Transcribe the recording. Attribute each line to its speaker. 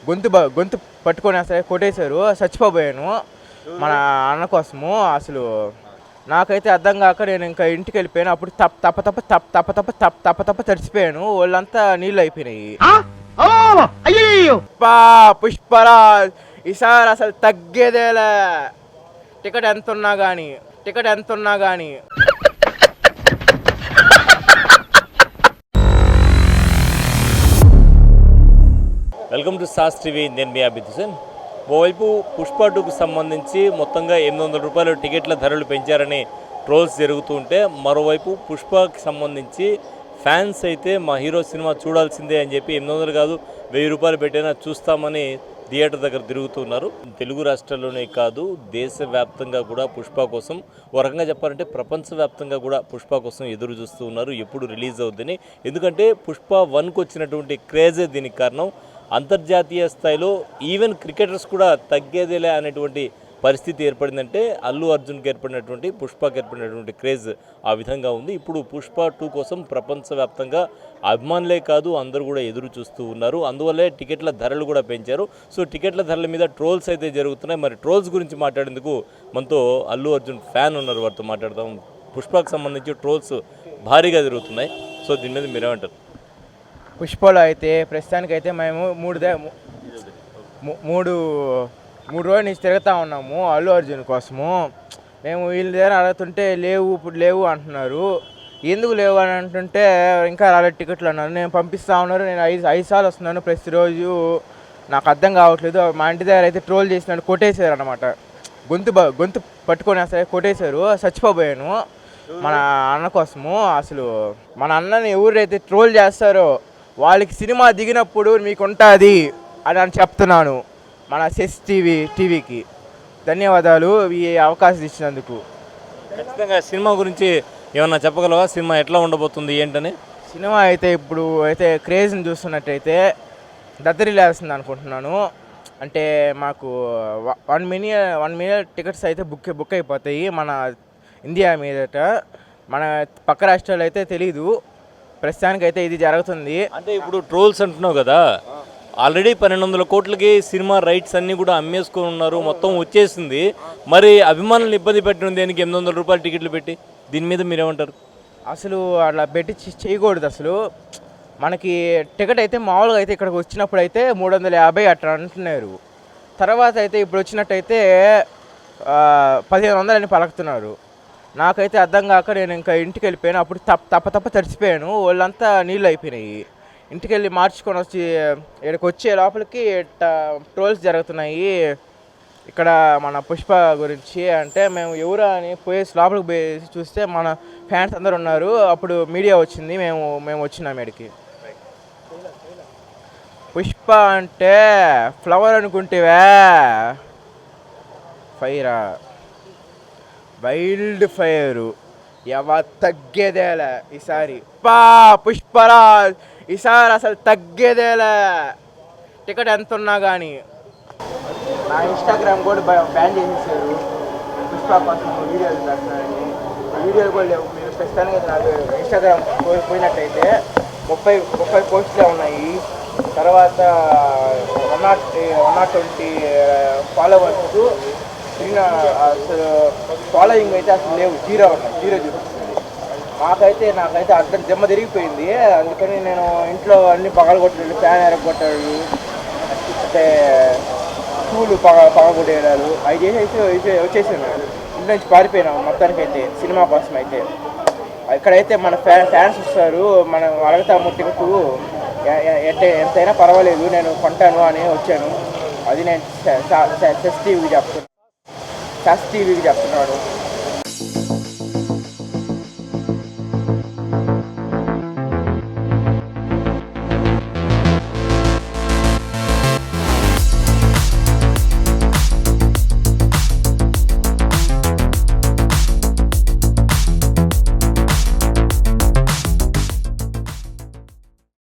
Speaker 1: గొంతు పట్టుకొని అసలు కొట్టేశారు, చచ్చిపోయాను మన అన్న కోసము. అసలు నాకైతే అర్థం కాక నేను ఇంకా ఇంటికి వెళ్ళిపోయాను. అప్పుడు తప్ప తడిచిపోయాను, వాళ్ళంతా నీళ్ళు అయిపోయినాయి. పుష్పరాజ్ ఈసారి అసలు తగ్గేదేలే, టికెట్ ఎంత ఉన్నా కానీ.
Speaker 2: Welcome to sauce TV. నేను మీ అభిత్ హుసేన్. ఓవైపు పుష్ప 2కు సంబంధించి మొత్తంగా 800 రూపాయలు టికెట్ల ధరలు పెంచారని ట్రోల్స్ జరుగుతూ ఉంటే, మరోవైపు పుష్పకి సంబంధించి ఫ్యాన్స్ అయితే మా హీరో సినిమా చూడాల్సిందే అని చెప్పి 800 కాదు 1000 రూపాయలు పెట్టైనా చూస్తామని థియేటర్ దగ్గర తిరుగుతున్నారు. తెలుగు రాష్ట్రాల్లోనే కాదు, దేశవ్యాప్తంగా కూడా పుష్ప కోసం, ఒక రకంగా చెప్పాలంటే ప్రపంచవ్యాప్తంగా కూడా పుష్ప కోసం ఎదురు చూస్తూ ఉన్నారు ఎప్పుడు రిలీజ్ అవుతుందని. ఎందుకంటే పుష్ప 1కు వచ్చినటువంటి క్రేజే దీనికి కారణం. అంతర్జాతీయ స్థాయిలో ఈవెన్ క్రికెటర్స్ కూడా తగ్గేదేలే అనేటువంటి పరిస్థితి ఏర్పడిందంటే అల్లు అర్జున్కి ఏర్పడినటువంటి, పుష్పకి ఏర్పడినటువంటి క్రేజ్ ఆ విధంగా ఉంది. ఇప్పుడు పుష్ప 2 కోసం ప్రపంచవ్యాప్తంగా అభిమానులే కాదు అందరూ కూడా ఎదురు చూస్తూ ఉన్నారు. అందువల్లే టికెట్ల ధరలు కూడా పెంచారు. సో టికెట్ల ధరల మీద ట్రోల్స్ అయితే జరుగుతున్నాయి. మరి ట్రోల్స్ గురించి మాట్లాడేందుకు మనతో అల్లు అర్జున్ ఫ్యాన్ ఉన్నారు, వారితో మాట్లాడదాం. పుష్పకు సంబంధించి ట్రోల్స్ భారీగా జరుగుతున్నాయి. సో దీని మీద మీరేమంటారు?
Speaker 1: పుష్పలో అయితే ప్రస్తుతానికైతే మేము మూడు రోజుల నుంచి తిరుగుతూ ఉన్నాము అల్లు అర్జున్ కోసము. మేము వీళ్ళ దగ్గర అడుగుతుంటే ఇప్పుడు లేవు అంటున్నారు. ఎందుకు లేవు అని అంటుంటే ఇంకా రాలేదు టికెట్లు అన్నారు. నేను పంపిస్తూ ఉన్నారు, నేను ఐదు సార్లు వస్తున్నాను ప్రతిరోజు, నాకు అర్థం కావట్లేదు. మా ఇంటి దగ్గర అయితే ట్రోల్ చేసినట్టు కొట్టేశారు అనమాట. గొంతు పట్టుకొని అసలు కొట్టేశారు, చచ్చిపోయాను మన అన్న కోసము. అసలు మన అన్నని ఎవరైతే ట్రోల్ చేస్తారో వాళ్ళకి సినిమా దిగినప్పుడు మీకు ఉంటుంది అని చెప్తున్నాను. మన సెస్ టీవీకి ధన్యవాదాలు ఈ అవకాశం ఇచ్చినందుకు.
Speaker 2: ఖచ్చితంగా సినిమా గురించి ఏమన్నా చెప్పగలవా? సినిమా ఎట్లా ఉండబోతుంది ఏంటని?
Speaker 1: సినిమా అయితే ఇప్పుడు అయితే క్రేజ్ని చూస్తున్నట్టయితే దద్దరిల్లేస్తుంది అనుకుంటున్నాను. అంటే మాకు 1 మిలియన్ టికెట్స్ అయితే బుక్ అయిపోతాయి మన ఇండియా మీదట. మన పక్క రాష్ట్రాలు అయితే తెలీదు, ప్రస్తుతానికి అయితే ఇది జరుగుతుంది.
Speaker 2: అంటే ఇప్పుడు ట్రోల్స్ అంటున్నావు కదా, ఆల్రెడీ 1200 కోట్లకి సినిమా రైట్స్ అన్నీ కూడా అమ్మేసుకొని ఉన్నారు, మొత్తం వచ్చేసింది. మరి అభిమానులను ఇబ్బంది పెట్టిన దేనికి 800 రూపాయలు టికెట్లు పెట్టి? దీని మీద మీరేమంటారు?
Speaker 1: అసలు అట్లా పెట్టి చేయకూడదు. అసలు మనకి టికెట్ అయితే మామూలుగా అయితే ఇక్కడికి వచ్చినప్పుడు అయితే 350 అట్లా అంటున్నారు. తర్వాత అయితే ఇప్పుడు వచ్చినట్టయితే 1500 అని పలుకుతున్నారు. నాకైతే అర్థం కాక నేను ఇంకా ఇంటికి వెళ్ళిపోయాను. అప్పుడు తప్ప తడిచిపోయాను, వాళ్ళంతా నీళ్ళు అయిపోయినాయి. ఇంటికి వెళ్ళి మార్చుకొని వచ్చి ఇక్కడికి వచ్చే లోపలికి ట్రోల్స్ జరుగుతున్నాయి ఇక్కడ మన పుష్ప గురించి. అంటే మేము ఎవరు అని పోయేసి లోపలికి పోయేసి చూస్తే మన ఫ్యాన్స్ అందరు ఉన్నారు. అప్పుడు మీడియా వచ్చింది, మేము వచ్చినాం ఇక్కడికి. పుష్ప అంటే ఫ్లవర్ అనుకుంటేవా, ఫైరా, వైల్డ్ ఫైరు, తగ్గేదేలే ఈసారి. పుష్పరాజ్ ఈసారి అసలు తగ్గేదేలే, టికెట్ ఎంత ఉన్నా కానీ. నా ఇన్స్టాగ్రామ్ కూడా బ్యాన్ చేసేసారు పుష్ప కోసం వీడియోలు పెడతానని. వీడియోలు కూడా లేవు. మీరు ప్రస్తుతానికి నాకు ఇన్స్టాగ్రామ్ పోయినట్టయితే 30 పోస్టులే ఉన్నాయి. తర్వాత 120 ఫాలోవర్స్, అసలు ఫాలోయింగ్ అయితే అసలు లేవు, జీరో చూపిస్తుంది. నాకైతే అర్థం జమ్మ తిరిగిపోయింది. అందుకని నేను ఇంట్లో అన్ని పగలగొట్టాడు, ఫ్యాన్ ఎరగొట్టాడు, అంటే స్కూలు పగలగొట్టేయడాలు అవి చేసేసి వచ్చేసాను. ఇంటి నుంచి పారిపోయినాము మొత్తానికైతే సినిమా కోసం అయితే. ఇక్కడైతే మన ఫ్యాన్స్ వస్తారు, మనం అడుగుతాము టికెట్ ఎంతైనా పర్వాలేదు నేను కొంటాను అని వచ్చాను. అది నేను సెస్ టీవీకి చెప్తున్నాను.